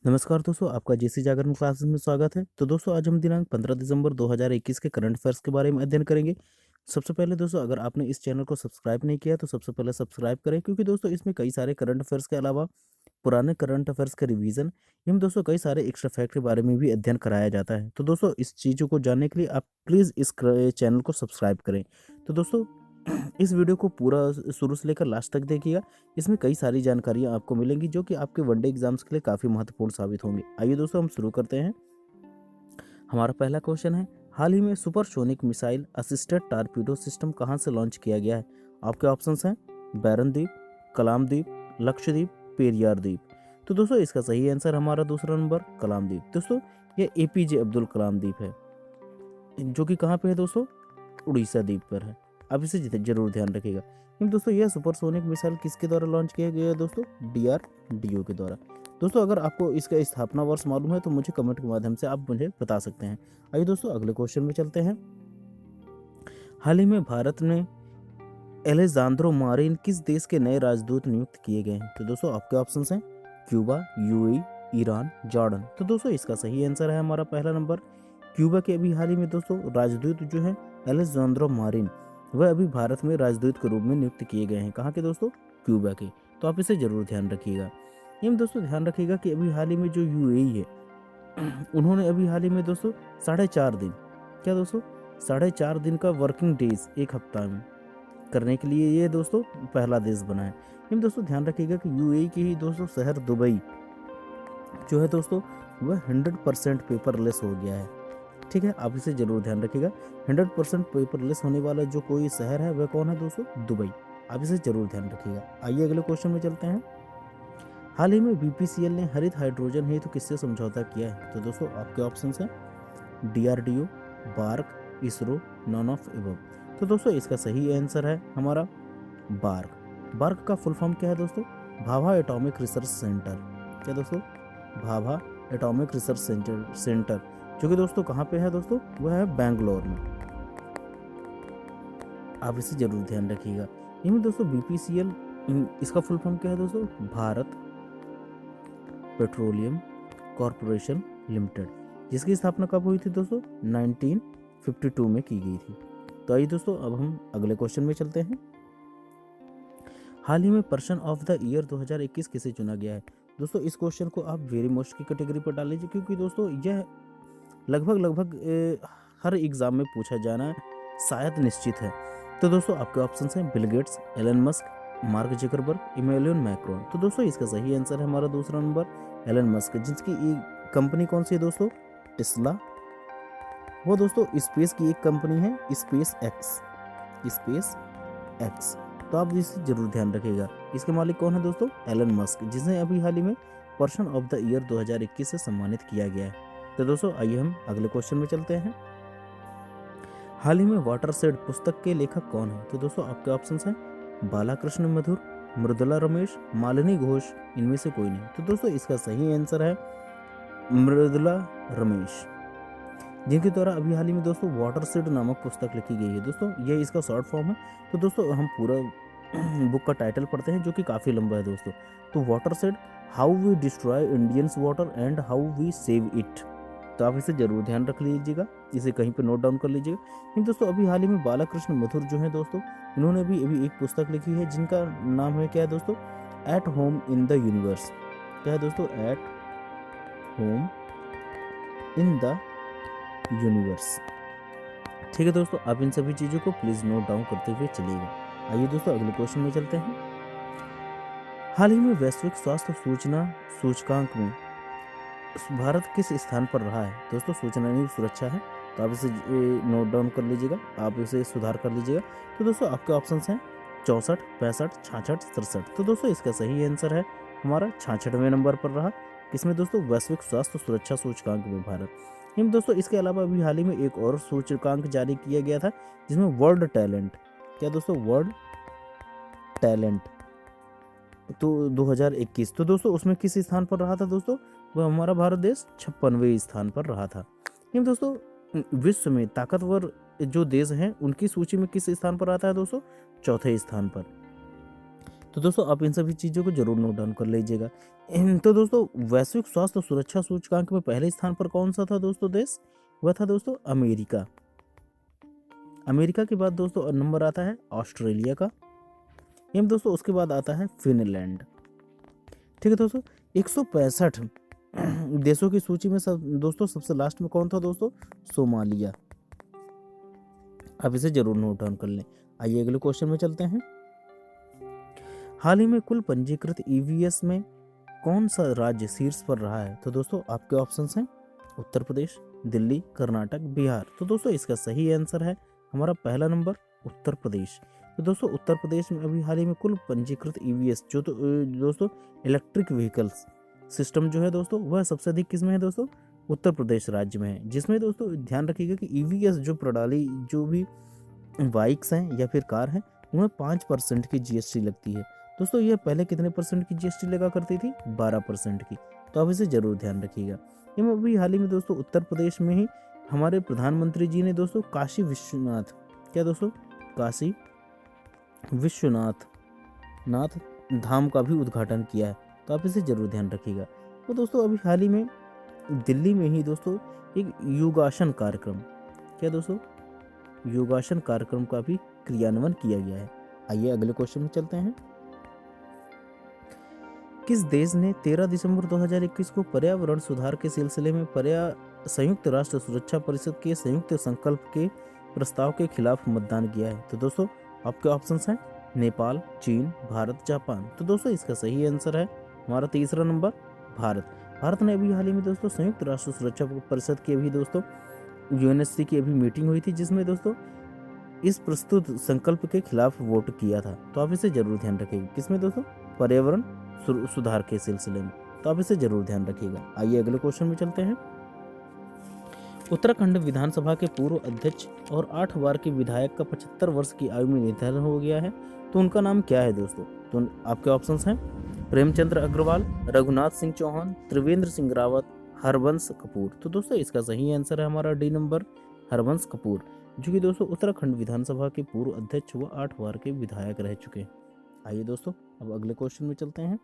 नमस्कार दोस्तों, आपका जेसी जागरण क्लासेस में स्वागत है। तो दोस्तों, आज हम दिनांक 15 दिसंबर 2021 के करंट अफेयर्स के बारे में अध्ययन करेंगे। सबसे पहले दोस्तों, अगर आपने इस चैनल को सब्सक्राइब नहीं किया तो सबसे पहले सब्सक्राइब करें, क्योंकि दोस्तों इसमें कई सारे करंट अफेयर्स के अलावा पुराने करंट अफेयर्स का रिवीजन एवं दोस्तों कई सारे एक्स्ट्रा फैक्ट के बारे में भी अध्ययन कराया जाता है। तो दोस्तों, इस चीज़ों को जानने के लिए आप प्लीज़ इस चैनल को सब्सक्राइब करें। तो दोस्तों, इस वीडियो को पूरा शुरू से लेकर लास्ट तक देखिएगा। इसमें कई सारी जानकारियां आपको मिलेंगी जो कि आपके वनडे एग्जाम्स के लिए काफ़ी महत्वपूर्ण साबित होंगे। आइए दोस्तों, हम शुरू करते हैं। हमारा पहला क्वेश्चन है, हाल ही में supersonic missile assisted torpedo system कहाँ से लॉन्च किया गया है? आपके ऑप्शंस हैं बैरन द्वीप, कलाम द्वीप, लक्षद्वीप, पेरियार द्वीप। तो दोस्तों, इसका सही आंसर हमारा दूसरा नंबर कलाम द्वीप। दोस्तों, ये एपीजे अब्दुल कलाम द्वीप है, जो कि कहाँ पे है दोस्तों? उड़ीसा द्वीप पर है। आप इसे जरूर ध्यान रखिएगा। लेकिन दोस्तों, यह सुपरसोनिक मिसाइल किसके द्वारा लॉन्च किया गया है दोस्तों? डीआरडीओ के द्वारा। दोस्तों, अगर आपको इसका स्थापना वर्ष मालूम है तो मुझे कमेंट के माध्यम से आप मुझे बता सकते हैं। आइए दोस्तों, अगले क्वेश्चन में चलते हैं। हाल ही में भारत ने एलेजांद्रो मारिन किस देश के नए राजदूत नियुक्त किए गए हैं? तो दोस्तों, आपके ऑप्शंस हैं क्यूबा, यूएई, ईरान, जॉर्डन। तो दोस्तों, इसका सही आंसर है हमारा पहला नंबर क्यूबा के। अभी हाल ही में दोस्तों राजदूत जो है एलेजांद्रो मारिन, वह अभी भारत में राजदूत के रूप में नियुक्त किए गए हैं। कहाँ के दोस्तों? क्यूबा के। तो आप इसे जरूर ध्यान रखिएगा। एवं दोस्तों, ध्यान रखिएगा कि अभी हाल ही में जो यूएई है, उन्होंने अभी हाल ही में दोस्तों 4.5 दिन, क्या दोस्तों 4.5 दिन का वर्किंग डेज एक हफ्ता में करने के लिए ये दोस्तों पहला देश बना है। एवं दोस्तों, ध्यान रखिएगा कि यूएई के ही दोस्तों शहर दुबई जो है दोस्तों, वह 100% पेपरलेस हो गया है। ठीक है, आप इसे जरूर ध्यान रखिएगा। 100% पेपरलेस होने वाला जो कोई शहर है वह कौन है दोस्तों? दुबई। आप इसे जरूर ध्यान रखिएगा। आइए अगले क्वेश्चन में चलते हैं। हाल ही में बीपीसीएल ने हरित हाइड्रोजन हेतु किससे समझौता किया है? तो दोस्तों, आपके ऑप्शंस हैं DRDO, BARC, ISRO, none of above. तो दोस्तों, इसका सही आंसर है हमारा बार्क। बार्क का फुल फॉर्म क्या है दोस्तों? Bhabha atomic research centre. क्या दोस्तों? भाभा एटॉमिक रिसर्च सेंटर, जो कि दोस्तों कहाँ पे है दोस्तों? वह है बेंगलोर में। आप इसे जरूर ध्यान रखिएगा। इनमें दोस्तों बीपीसीएल, इसका फुल फॉर्म क्या है दोस्तों? भारत पेट्रोलियम कॉरपोरेशन लिमिटेड, जिसकी स्थापना कब हुई थी दोस्तों? 1952 में की गई थी। तो आइए दोस्तों, अब हम अगले क्वेश्चन में चलते हैं। हाल ही में पर्सन ऑफ द ईयर 2021 किसे चुना गया है? दोस्तों, इस क्वेश्चन को आप वेरी मोस्ट की कैटेगरी पर डाल लीजिए, क्योंकि दोस्तों यह लगभग हर एग्जाम में पूछा जाना शायद निश्चित है। तो दोस्तों, आपके ऑप्शंस हैं Bill Gates, Elon Musk, Mark Zuckerberg, Emmanuel Macron. तो दोस्तों, इसका सही आंसर है हमारा दूसरा नंबर एलन मस्क, जिसकी कंपनी कौन सी है दोस्तों? टेस्ला। वो दोस्तों स्पेस की एक कंपनी है, स्पेस एक्स। तो आप इसे जरूर ध्यान रखिएगा। इसके मालिक कौन है दोस्तों? एलन मस्क, जिसे अभी हाल ही में पर्सन ऑफ द ईयर 2021 से सम्मानित किया गया है। तो दोस्तों, आइए हम अगले क्वेश्चन में चलते हैं। हाल ही में वाटरशेड पुस्तक के लेखक कौन है? तो दोस्तों, आपके ऑप्शंस हैं बालाकृष्ण मधुर, मृदुला रमेश, मालिनी घोष, इनमें से कोई नहीं। तो दोस्तों, इसका सही आंसर है मृदुला रमेश, जिनके द्वारा अभी हाल ही में दोस्तों वाटरशेड नामक पुस्तक लिखी गई है। दोस्तों, यह इसका शॉर्ट फॉर्म है। तो दोस्तों, हम पूरा बुक का टाइटल पढ़ते हैं, जो कि काफ़ी लंबा है दोस्तों। तो watershed, how we destroy Indians water and how we save it. तो आप इसे जरूर ध्यान रख लीजिएगा, इसे कहीं पे नोट डाउन कर लीजिएगा। लेकिन दोस्तों, अभी हाल ही में बालाकृष्ण मधुर जो है दोस्तों, इन्होंने भी अभी एक पुस्तक लिखी है, जिनका नाम है क्या है दोस्तों? At home in the universe. क्या है दोस्तों? At home in the universe. ठीक है दोस्तों, आप इन सभी चीज़ों को प्लीज़ नोट डाउन करते हुए चलिएगा। आइए दोस्तों, अगले क्वेश्चन में चलते हैं। हाल ही में वैश्विक स्वास्थ्य सूचना सूचकांक में भारत किस स्थान पर रहा है? दोस्तों, सूचना नहीं सुरक्षा है, तो आप इसे नोट डाउन कर लीजिएगा, आप इसे सुधार कर लीजिएगा। तो दोस्तों, आपके ऑप्शंस हैं 64, 65, 66, 67। तो दोस्तों, इसका सही आंसर है हमारा 66वें नंबर पर रहा। किसमें दोस्तों? वैश्विक स्वास्थ्य सुरक्षा सूचकांक में भारत। लेकिन दोस्तों, इसके अलावा अभी हाल ही में एक और सूचकांक जारी किया गया था, जिसमें वर्ल्ड टैलेंट, क्या दोस्तों? वर्ल्ड टैलेंट तो 2021। तो दोस्तों, उसमें किस स्थान पर रहा था दोस्तों? वह हमारा भारत देश 56वें स्थान पर रहा था। लेकिन दोस्तों, विश्व में ताकतवर जो देश हैं उनकी सूची में किस स्थान पर आता है दोस्तों? चौथे स्थान पर। तो दोस्तों आप इन सभी चीज़ों को जरूर नोट डाउन कर लीजिएगा। तो दोस्तों वैश्विक स्वास्थ्य सुरक्षा सूचकांक में पहले स्थान पर कौन सा था दोस्तों देश? वह था दोस्तों अमेरिका। अमेरिका के बाद दोस्तों नंबर आता है ऑस्ट्रेलिया का, एवं दोस्तों उसके बाद आता है फिनलैंड। ठीक है दोस्तों, 165 देशों की सूची में दोस्तों सबसे लास्ट में कौन था दोस्तों? सोमालिया। आप इसे जरूर नोट डाउन कर लें। आइए अगले क्वेश्चन में चलते हैं। हाल ही में कुल पंजीकृत ईवीएस में कौन सा राज्य शीर्ष पर रहा है? तो दोस्तों आपके ऑप्शंस हैं उत्तर प्रदेश, दिल्ली, कर्नाटक, बिहार। तो दोस्तों इसका सही आंसर है हमारा पहला नंबर उत्तर प्रदेश। तो दोस्तों उत्तर प्रदेश में अभी हाल ही में कुल पंजीकृत ईवीएस जो तो दोस्तों इलेक्ट्रिक व्हीकल्स सिस्टम जो है दोस्तों वह सबसे अधिक किस में है दोस्तों? उत्तर प्रदेश राज्य में है। जिसमें दोस्तों ध्यान रखिएगा कि ईवीएस जो प्रणाली जो भी बाइक्स हैं या फिर कार हैं उनमें 5% की जीएसटी लगती है। दोस्तों ये पहले कितने परसेंट की जीएसटी लगा करती थी? 12% की। तो आप इसे जरूर ध्यान रखिएगा। एवं अभी हाल ही में दोस्तों उत्तर प्रदेश में ही हमारे प्रधानमंत्री जी ने दोस्तों काशी विश्वनाथ, क्या दोस्तों? काशी विश्वनाथ धाम का भी उद्घाटन किया है। तो आप इसे जरूर ध्यान रखिएगा। तो दोस्तों अभी हाल ही में दिल्ली में ही दोस्तों एक योगासन कार्यक्रम, क्या दोस्तों? योगासन कार्यक्रम का भी क्रियान्वयन किया गया है। आइए अगले क्वेश्चन में चलते हैं। किस देश ने 13 दिसंबर 2021 को पर्यावरण सुधार के सिलसिले में संयुक्त राष्ट्र सुरक्षा परिषद के संयुक्त संकल्प के प्रस्ताव के खिलाफ मतदान किया है? तो दोस्तों आपके ऑप्शंस हैं नेपाल, चीन, भारत, जापान। तो दोस्तों इसका सही आंसर है हमारा तीसरा नंबर भारत। भारत ने अभी हाल ही में दोस्तों संयुक्त राष्ट्र सुरक्षा परिषद की अभी दोस्तों यूएनएससी की अभी मीटिंग हुई थी जिसमें दोस्तों इस प्रस्तुत संकल्प के खिलाफ वोट किया था। तो आप इसे जरूर ध्यान रखिएगा। किसमें दोस्तों? पर्यावरण सुधार के सिलसिले में। तो आप इसे जरूर ध्यान रखिएगा। आइए अगले क्वेश्चन में चलते हैं। उत्तराखंड विधानसभा के पूर्व अध्यक्ष और 8 बार के विधायक का 75 वर्ष की आयु में निधन हो गया है। तो उनका नाम क्या है दोस्तों? तो आपके ऑप्शंस हैं प्रेमचंद्र अग्रवाल, रघुनाथ सिंह चौहान, त्रिवेंद्र सिंह रावत, हरबंस कपूर। तो दोस्तों इसका सही आंसर है हमारा डी नंबर हरबंस कपूर, जो कि दोस्तों उत्तराखंड विधानसभा के पूर्व अध्यक्ष व 8 बार के विधायक रह चुके हैं। आइए दोस्तों अब अगले क्वेश्चन में चलते हैं।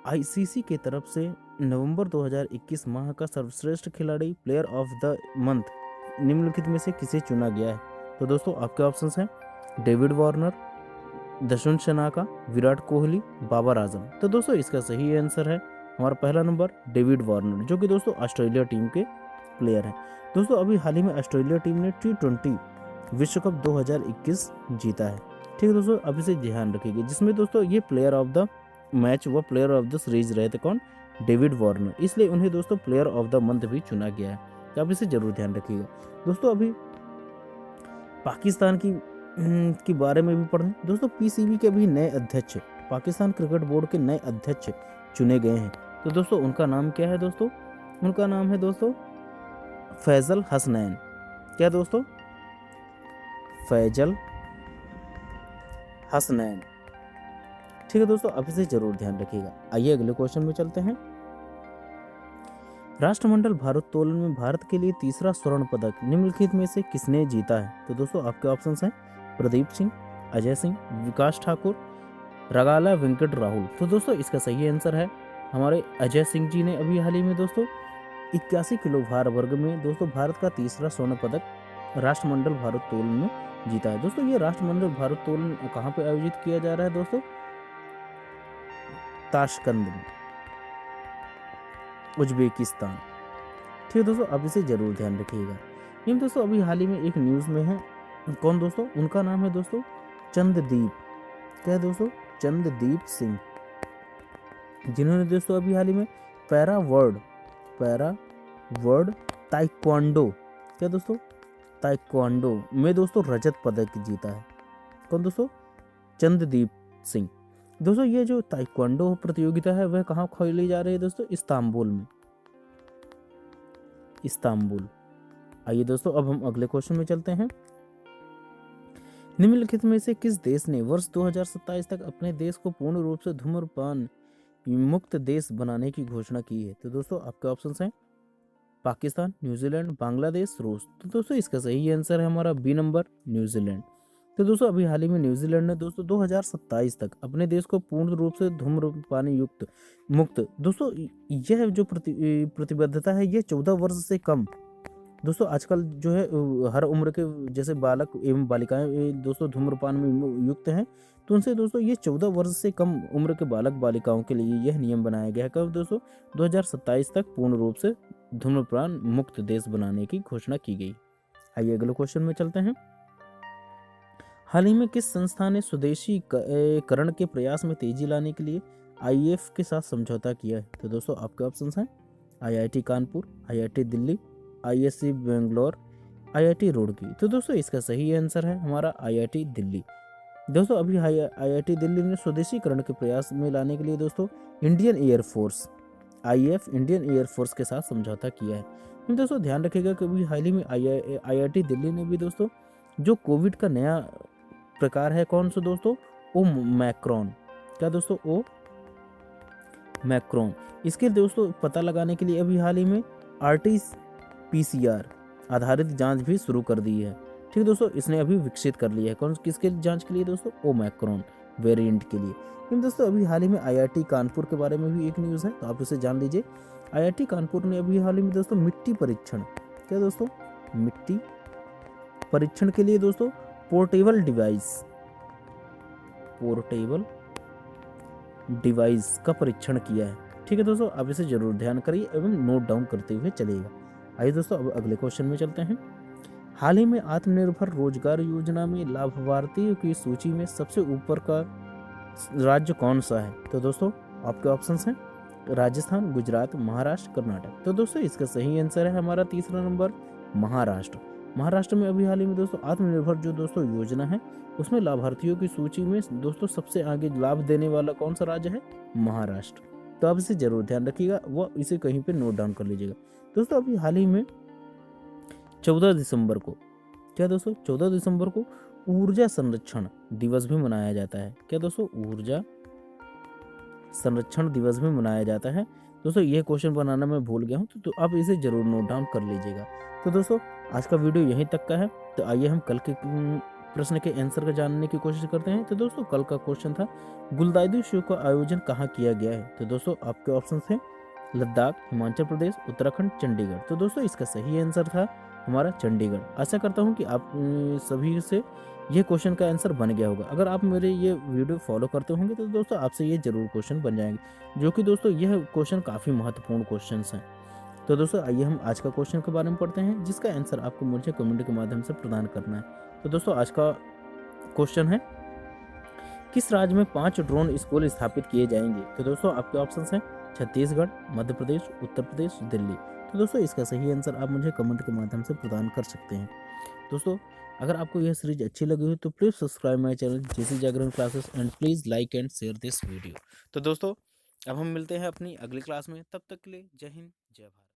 आईसीसी के तरफ से नवंबर 2021 माह का सर्वश्रेष्ठ खिलाड़ी प्लेयर ऑफ द मंथ निम्नलिखित में से किसे चुना गया है? तो दोस्तों आपके ऑप्शंस हैं डेविड वार्नर, दशुन शनाका, विराट कोहली, बाबर आजम। तो दोस्तों इसका सही आंसर है हमारा पहला नंबर डेविड वार्नर, जो कि दोस्तों ऑस्ट्रेलिया टीम के प्लेयर हैं। दोस्तों अभी हाल ही में ऑस्ट्रेलिया टीम ने T20 विश्व कप 2021 जीता है। ठीक है दोस्तों, अब इसे ध्यान रखिएगा। जिसमें दोस्तों ये प्लेयर ऑफ द मैच व प्लेयर ऑफ द सीरीज रहे थे कौन? David Warner. इसलिए उन्हें दोस्तों प्लेयर ऑफ द मंथ भी चुना गया है। तो आप इसे जरूर ध्यान रखिएगा। दोस्तों अभी पाकिस्तान की बारे में भी पढ़ें। दोस्तों पीसीबी के भी नए अध्यक्ष, पाकिस्तान क्रिकेट बोर्ड के नए अध्यक्ष चुने गए हैं। तो दोस्तों उनका नाम क्या है दोस्तों? उनका नाम है दोस्तों फैजल हसनैन। क्या दोस्तों? फैजल हसनैन। ठीक है दोस्तों, अब इसे जरूर ध्यान रखिएगा। आइए अगले क्वेश्चन में चलते हैं। राष्ट्रमंडल भारोत्तोलन में भारत के लिए तीसरा स्वर्ण पदक निम्नलिखित में से किसने जीता है? तो दोस्तों आपके ऑप्शंस हैं प्रदीप सिंह, अजय सिंह, विकास ठाकुर, रगाला वेंकट राहुल। तो दोस्तों इसका सही आंसर है हमारे अजय सिंह जी ने अभी हाल ही में दोस्तों 81 किलो भार वर्ग में दोस्तों भारत का तीसरा स्वर्ण पदक राष्ट्रमंडल भारोत्तोलन में जीता है। दोस्तों ये राष्ट्रमंडल भारोत्तोलन कहाँ पे आयोजित किया जा रहा है दोस्तों? ताशकंद में, उज्बेकिस्तान। ठीक है दोस्तों, अब इसे जरूर ध्यान रखिएगा। ये दोस्तों अभी हाल ही में एक न्यूज़ में है कौन दोस्तों? उनका नाम है दोस्तों चंद्रदीप। क्या है दोस्तों? चंद्रदीप सिंह, जिन्होंने दोस्तों अभी हाल ही में पैरा वर्ल्ड ताइक्वांडो, क्या दोस्तों? ताइक्वांडो में दोस्तों रजत पदक जीता है। कौन दोस्तों? चंद्रदीप सिंह। दोस्तों ये जो ताइक्वांडो प्रतियोगिता है वह कहाँ खेली जा रही है दोस्तों? इस्तांबुल में, इस्तांबुल। आइए दोस्तों अब हम अगले क्वेश्चन में चलते हैं। निम्नलिखित में से किस देश ने वर्ष 2027 तक अपने देश को पूर्ण रूप से धूम्रपान मुक्त देश बनाने की घोषणा की है? तो दोस्तों आपके ऑप्शंस हैं पाकिस्तान, न्यूजीलैंड, बांग्लादेश, रूस। तो दोस्तों इसका सही आंसर है हमारा बी नंबर न्यूजीलैंड। तो दोस्तों अभी हाल ही में न्यूजीलैंड ने दोस्तों 2027 तक अपने देश को पूर्ण रूप से धूम्रपान युक्त मुक्त दोस्तों यह जो प्रतिबद्धता है ये 14 वर्ष से कम। दोस्तों आजकल जो है हर उम्र के जैसे बालक एवं बालिकाएं दोस्तों धूम्रपान में युक्त हैं, तो उनसे दोस्तों ये 14 वर्ष से कम उम्र के बालक बालिकाओं के लिए यह नियम बनाया गया है। कब दोस्तों 2027 तक पूर्ण रूप से धूम्रपान मुक्त देश बनाने की घोषणा की गई। आइए अगले क्वेश्चन में चलते हैं। हाल ही में किस संस्था ने स्वदेशीकरण के प्रयास में तेजी लाने के लिए IF के साथ समझौता किया है? तो दोस्तों आपके ऑप्शंस हैं IIT Kanpur, IIT Delhi, ISC Bangalore, IIT Roorkee. तो दोस्तों इसका सही आंसर है हमारा IIT दिल्ली। दोस्तों अभी IIT दिल्ली ने स्वदेशीकरण के प्रयास में लाने के लिए दोस्तों Indian air force IF Indian air force के साथ समझौता किया है। दोस्तों ध्यान रखिएगा कि अभी हाल ही में IIT दिल्ली ने भी दोस्तों जो कोविड का नया प्रकार है कौन सा दोस्तों, ओमैक्रॉन, क्या दोस्तों ओमैक्रॉन, इसके दोस्तों पता लगाने के लिए अभी हाल ही में RT-PCR आधारित जांच भी शुरू कर दी है। ठीक दोस्तों, इसने अभी विकसित कर लिया है कौन किसके जांच के लिए दोस्तों, ओमैक्रॉन वेरिएंट के लिए। लेकिन दोस्तों अभी हाल ही में IIT कानपुर के बारे में भी एक न्यूज़ है, तो आप इसे जान लीजिए। IIT कानपुर ने अभी हाल ही में दोस्तों मिट्टी परीक्षण, क्या दोस्तों मिट्टी परीक्षण के लिए दोस्तों पोर्टेबल डिवाइस का परीक्षण किया है। ठीक है दोस्तों, आप इसे जरूर ध्यान करिए एवं नोट डाउन करते हुए चलिएगा। आइए दोस्तों अब अगले क्वेश्चन में चलते हैं। हाल ही में आत्मनिर्भर रोजगार योजना में लाभार्थियों की सूची में सबसे ऊपर का राज्य कौन सा है? तो दोस्तों आपके ऑप्शंस हैं राजस्थान, गुजरात, महाराष्ट्र, कर्नाटक। तो दोस्तों इसका सही आंसर है हमारा तीसरा नंबर महाराष्ट्र। महाराष्ट्र में अभी हाल ही में दोस्तों आत्मनिर्भर जो दोस्तों योजना है उसमें लाभार्थियों की सूची में दोस्तों सबसे आगे लाभ देने वाला कौन सा राज्य है? महाराष्ट्र। तो आप इसे जरूर ध्यान रखिएगा, वह इसे कहीं पे नोट डाउन कर लीजिएगा। दोस्तों अभी हाल ही में 14 दिसंबर को, क्या दोस्तों 14 दिसंबर को ऊर्जा संरक्षण दिवस भी मनाया जाता है। क्या दोस्तों ऊर्जा संरक्षण दिवस भी मनाया जाता है। दोस्तों ये क्वेश्चन बनाना मैं भूल गया हूँ, तो आप इसे जरूर नोट डाउन कर लीजिएगा। तो दोस्तों आज का वीडियो यहीं तक का है, तो आइए हम कल के प्रश्न के आंसर का जानने की कोशिश करते हैं। तो दोस्तों कल का क्वेश्चन था गुलदाउदी शो का आयोजन कहाँ किया गया है? तो दोस्तों आपके ऑप्शन थे लद्दाख, हिमाचल प्रदेश, उत्तराखंड, चंडीगढ़। तो दोस्तों इसका सही आंसर था हमारा चंडीगढ़। आशा करता हूँ कि आप सभी से ये क्वेश्चन का आंसर बन गया होगा। अगर आप मेरे ये वीडियो फॉलो करते होंगे तो दोस्तों आपसे ये जरूर क्वेश्चन बन जाएंगे, जो कि दोस्तों यह क्वेश्चन काफ़ी महत्वपूर्ण क्वेश्चन हैं। तो दोस्तों आइए हम आज का क्वेश्चन के बारे में पढ़ते हैं, जिसका आंसर आपको मुझे कमेंट के माध्यम से प्रदान करना है। तो दोस्तों आज का क्वेश्चन है किस राज्य में 5 ड्रोन स्कूल स्थापित किए जाएंगे? तो दोस्तों आपके ऑप्शन हैं छत्तीसगढ़, मध्य प्रदेश, उत्तर प्रदेश, दिल्ली। तो दोस्तों इसका सही आंसर आप मुझे कमेंट के माध्यम से प्रदान कर सकते हैं। दोस्तों अगर आपको यह सीरीज अच्छी लगी हो तो please subscribe my channel JC Jagran classes and please like and share this video. तो दोस्तों अब हम मिलते हैं अपनी अगली क्लास में, तब तक के लिए जय हिंद, जय भारत।